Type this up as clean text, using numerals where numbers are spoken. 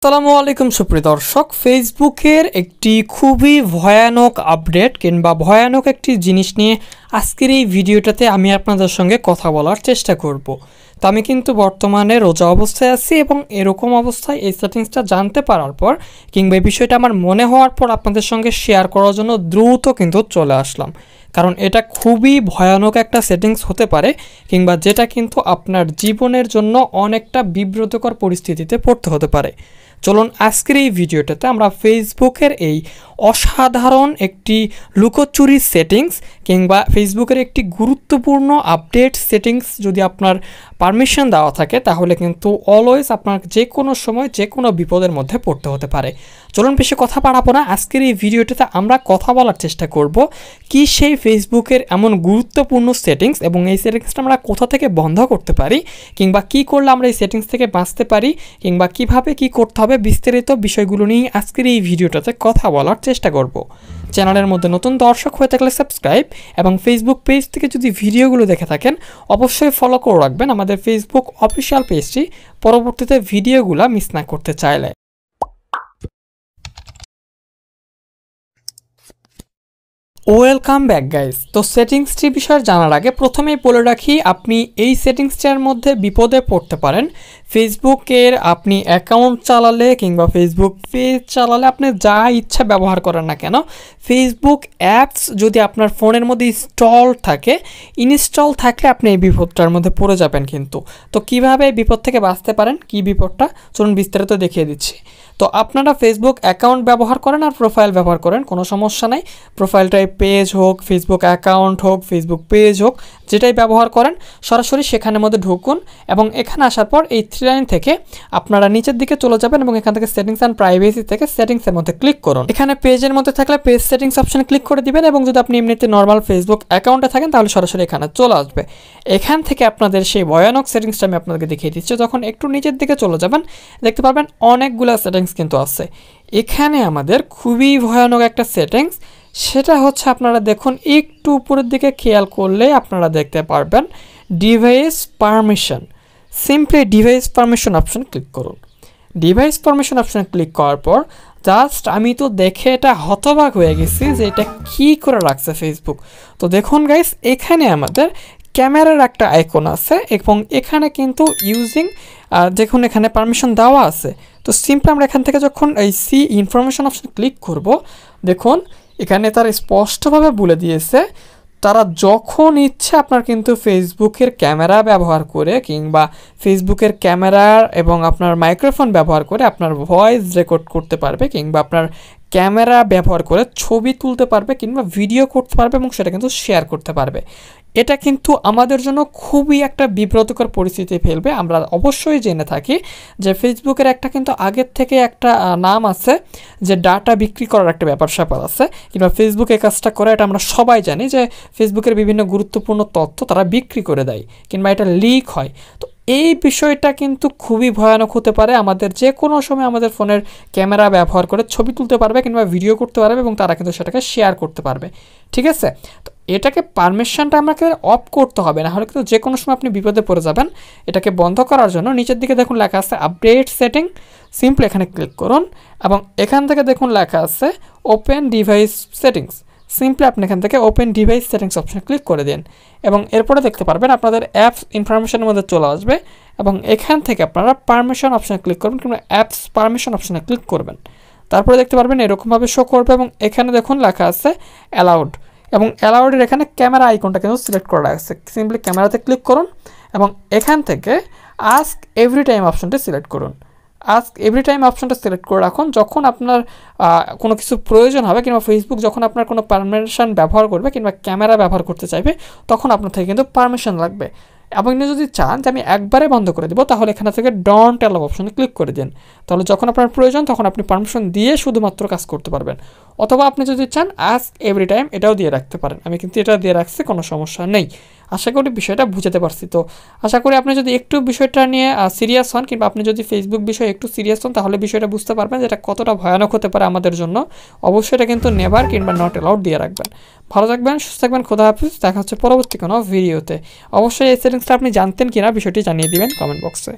আসসালামু আলাইকুম সুপ্রিয় দর্শক, ফেসবুকের একটি খুবই ভয়ানক আপডেট কিংবা ভয়ানক একটি জিনিস নিয়ে আজকের এই ভিডিওটাতে আমি আপনাদের সঙ্গে কথা বলার চেষ্টা করব। তো আমি কিন্তু বর্তমানে রোজা অবস্থায় আছি এবং এরকম অবস্থায় এই সেটিংসটা জানতে পারার পর কিংবা এই বিষয়টা আমার মনে হওয়ার পর আপনাদের সঙ্গে শেয়ার করার জন্য দ্রুত কিন্তু চলে আসলাম, কারণ এটা খুবই ভয়ানক একটা সেটিংস হতে পারে কিংবা যেটা কিন্তু আপনার জীবনের জন্য অনেকটা বিব্রতকর পরিস্থিতিতে পড়তে হতে পারে। চলুন আজকের এই ভিডিওটাতে আমরা ফেসবুকের এই অসাধারণ একটি লুকোচুরি সেটিংস কিংবা ফেসবুকের একটি গুরুত্বপূর্ণ আপডেট সেটিংস যদি আপনার পারমিশন দেওয়া থাকে তাহলে কিন্তু অলওয়েজ আপনার যে কোনো সময় যে কোনো বিপদের মধ্যে পড়তে হতে পারে। চলুন বেশি কথা বাড়াবো না, আজকের এই ভিডিওটাতে আমরা কথা বলার চেষ্টা করব কি সেই ফেসবুকের এমন গুরুত্বপূর্ণ সেটিংস এবং এই সেটিংসটা আমরা কোথা থেকে বন্ধ করতে পারি কিংবা কি করলে আমরা এই সেটিংস থেকে বাঁচতে পারি কিংবা কিভাবে কি করতে হবে, বিস্তারিত বিষয়গুলো নিয়ে আজকের এই ভিডিওটাতে কথা বলার চেষ্টা করব। চ্যানেলের মধ্যে নতুন দর্শক হয়ে থাকলে সাবস্ক্রাইব এবং ফেসবুক পেজ থেকে যদি ভিডিওগুলো দেখে থাকেন অবশ্যই ফলো করে রাখবেন আমাদের ফেসবুক অফিসিয়াল পেজটি, পরবর্তীতে ভিডিওগুলো মিস না করতে চাইলে। Welcome back guys. তো সেটিংসটি বিষয়ে জানার আগে প্রথমেই বলে রাখি, আপনি এই সেটিংসটার মধ্যে বিপদে পড়তে পারেন ফেসবুকের আপনি অ্যাকাউন্ট চালালে কিংবা ফেসবুক পেজ চালালে আপনি যা ইচ্ছা ব্যবহার করেন না কেন, ফেসবুক অ্যাপস যদি আপনার ফোনের মধ্যে ইনস্টল থাকলে আপনি এই বিপদটার মধ্যে পড়ে যাবেন কিন্তু। তো কিভাবে এই বিপদ থেকে বাঁচতে পারেন, কি বিপদটা, চলুন বিস্তারিত দেখিয়ে দিচ্ছি। তো আপনারা ফেসবুক অ্যাকাউন্ট ব্যবহার করেন আর প্রোফাইল ব্যবহার করেন, কোনো সমস্যা নাই। প্রোফাইলটাই পেজ হোক, ফেসবুক অ্যাকাউন্ট হোক, ফেসবুক পেজ হোক, যেটাই ব্যবহার করেন সরাসরি সেখানের মধ্যে ঢুকুন এবং এখানে আসার পর এই থ্রি লাইন থেকে আপনারা নিচের দিকে চলে যাবেন এবং এখান থেকে সেটিংস অ্যান্ড প্রাইভেসি থেকে সেটিংসের মধ্যে ক্লিক করুন। এখানে পেজের মধ্যে থাকলে পেজ সেটিংস অপশানে ক্লিক করে দিবেন এবং যদি আপনি এমনিতে নর্মাল ফেসবুক অ্যাকাউন্টে থাকেন তাহলে সরাসরি এখানে চলে আসবে। এখান থেকে আপনাদের সেই ভয়ানক সেটিংসটা আমি আপনাদেরকে দেখিয়ে দিচ্ছি। যখন একটু নিচের দিকে চলে যাবেন দেখতে পারবেন অনেকগুলো সেটিংস কিন্তু আছে। এখানে আমাদের খুবই ভয়ানক একটা সেটিংস, সেটা হচ্ছে আপনারা দেখুন একটু উপরের দিকে খেয়াল করলে আপনারা দেখতে পারবেন device permission. Simply device permission option click করুন। ডিভাইস পারমিশন অপশানে ক্লিক করার পর জাস্ট আমি তো দেখে এটা হতবাক হয়ে গেছি যে এটা কী করে রাখছে ফেসবুক। তো দেখুন গাইস, এখানে আমাদের ক্যামেরার একটা আইকন আছে এবং এখানে কিন্তু ইউজিং দেখুন এখানে পারমিশন দেওয়া আছে। তো সিম্পলি আমরা এখান থেকে যখন এই সি ইনফরমেশন অপশন ক্লিক করব, দেখুন এখানে তারা স্পষ্টভাবে বলে দিয়েছে তারা যখন ইচ্ছে আপনার কিন্তু ফেসবুকের ক্যামেরা ব্যবহার করে কিংবা ফেসবুকের ক্যামেরা এবং আপনার মাইক্রোফোন ব্যবহার করে আপনার ভয়েস রেকর্ড করতে পারবে কিংবা আপনার ক্যামেরা ব্যবহার করে ছবি তুলতে পারবে কিংবা ভিডিও করতে পারবে এবং সেটা কিন্তু শেয়ার করতে পারবে। এটা কিন্তু আমাদের জন্য খুবই একটা বিব্রতকর পরিস্থিতি ফেলবে। আমরা অবশ্যই জেনে থাকি যে ফেসবুকের একটা কিন্তু আগের থেকে একটা নাম আছে যে ডাটা বিক্রি করার একটা ব্যাপার স্যাপার আছে কিংবা ফেসবুক এই কাজটা করে, এটা আমরা সবাই জানি যে ফেসবুকের বিভিন্ন গুরুত্বপূর্ণ তথ্য তারা বিক্রি করে দেয় কিংবা এটা লিক হয়। তো এই বিষয়টা কিন্তু খুবই ভয়ানক হতে পারে। আমাদের যে কোনো সময় আমাদের ফোনের ক্যামেরা ব্যবহার করে ছবি তুলতে পারবে কিংবা ভিডিও করতে পারবে এবং তারা কিন্তু সেটাকে শেয়ার করতে পারবে। ঠিক আছে, তো এটাকে পারমিশনটা আমাকে অফ করতে হবে, না হলে কিন্তু যে কোনো সময় আপনি বিপদে পড়ে যাবেন। এটাকে বন্ধ করার জন্য নিচের দিকে দেখুন লেখা আছে আপডেট সেটিং, সিম্পলি এখানে ক্লিক করুন এবং এখান থেকে দেখুন লেখা আছে ওপেন ডিভাইস সেটিংস। সিম্পলি আপনি এখান থেকে ওপেন ডিভাইস সেটিংস অপশানে ক্লিক করে দিন এবং এরপরে দেখতে পারবেন আপনাদের অ্যাপস ইনফরমেশনের মধ্যে চলে আসবে এবং এখান থেকে আপনারা পারমিশন অপশানে ক্লিক করবেন কিংবা অ্যাপস পারমিশন অপশানে ক্লিক করবেন। তারপরে দেখতে পারবেন এরকমভাবে শো করবে এবং এখানে দেখুন লেখা আছে অ্যালাউড এবং অ্যালাউডের এখানে ক্যামেরা আইকনটা কিন্তু সিলেক্ট করা আছে। সিম্পলি ক্যামেরাতে ক্লিক করুন এবং এখান থেকে আস্ক এভরি টাইম অপশানটা সিলেক্ট করুন। আস্ক এভরি টাইম অপশানটা সিলেক্ট করে রাখুন। যখন আপনার কোনো কিছু প্রয়োজন হবে কিংবা ফেসবুক যখন আপনার কোনো পারমিশন ব্যবহার করবে কিংবা ক্যামেরা ব্যবহার করতে চাইবে তখন আপনার থেকে কিন্তু পারমিশন লাগবে। এবং যদি চান যে আমি একবারে বন্ধ করে দেবো তাহলে এখানে থেকে ডন্ট অ্যালাউ অপশানে ক্লিক করে দিন, তাহলে যখন আপনার প্রয়োজন তখন আপনি পারমিশন দিয়ে শুধুমাত্র কাজ করতে পারবেন। অথবা আপনি যদি চান আস্ক এভরি টাইম এটাও দিয়ে রাখতে পারেন, আমি কিন্তু এটা দিয়ে রাখছি, কোনো সমস্যা নেই। আশা করি বিষয়টা বুঝতে পারছি। তো আশা করি আপনি যদি একটু বিষয়টা নিয়ে সিরিয়াস হন কিংবা আপনি যদি ফেসবুক বিষয়ে একটু সিরিয়াস হন তাহলে বিষয়টা বুঝতে পারবেন যে এটা কতটা ভয়ানক হতে পারে আমাদের জন্য। অবশ্যই এটা কিন্তু নেভার কিংবা নট অ্যালাউড দিয়ে রাখবেন। ভালো থাকবেন, সুস্থ থাকবেন, খোদা হাফিজ। দেখা হচ্ছে পরবর্তী কোনো ভিডিওতে। অবশ্যই এই সেটিংসটা আপনি জানতেন কিনা বিষয়টি জানিয়ে দিবেন কমেন্ট বক্সে।